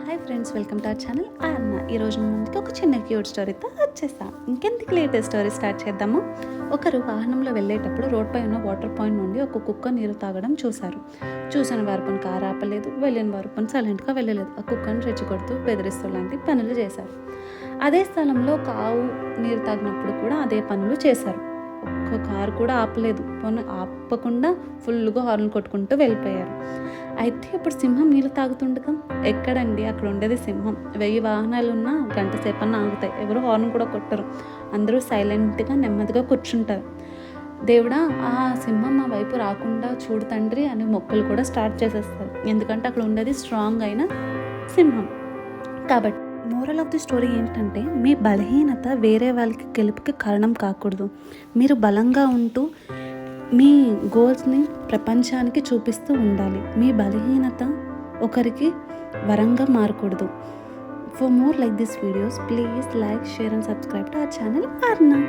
Hi friends, welcome to our channel అన్న. ఈరోజు ముందుకి ఒక చిన్న క్యూట్ స్టోరీతో వచ్చేస్తాం. ఇంకెందుకు లేటెస్ట్ స్టోరీ స్టార్ట్ చేద్దాము. ఒకరు వాహనంలో వెళ్ళేటప్పుడు రోడ్పై ఉన్న వాటర్ పాయింట్ నుండి ఒక కుక్క నీరు తాగడం చూశారు. చూసిన వారు పని కారు ఆపలేదు, వెళ్ళిన వారు పని సైలెంట్గా వెళ్ళలేదు. ఆ కుక్కను రెచ్చగొడుతూ బెదిరిస్తూ లాంటి పనులు చేశారు. అదే స్థలంలో ఒక ఆవు నీరు తాగినప్పుడు కూడా అదే పనులు చేశారు. ఒక్క కారు కూడా ఆపలేదు, పోనీ ఆపకుండా ఫుల్గా హార్న్ కొట్టుకుంటూ వెళ్ళిపోయారు. అయితే ఇప్పుడు సింహం నీళ్ళు తాగుతుండగా ఎక్కడండి, అక్కడ ఉండేది సింహం. 1000 వాహనాలు ఉన్నా గంట సేపన్నా ఆగుతాయి, ఎవరు హార్న్ కూడా కొట్టరు. అందరూ సైలెంట్గా నెమ్మదిగా కూర్చుంటారు. దేవుడా, ఆ సింహం మా వైపు రాకుండా చూడు తండ్రి అని మొక్కలు కూడా స్టార్ట్ చేసేస్తారు. ఎందుకంటే అక్కడ ఉండేది స్ట్రాంగ్ అయిన సింహం కాబట్టి. మోరల్ ఆఫ్ ది స్టోరీ ఏంటంటే, మీ బలహీనత వేరే వాళ్ళకి గెలుపుకి కారణం కాకూడదు. మీరు బలంగా ఉంటూ మీ గోల్స్ని ప్రపంచానికి చూపిస్తూ ఉండాలి. మీ బలహీనత ఒకరికి వరంగా మారకూడదు. For more like this videos, please like, share and subscribe to our channel అర్నా.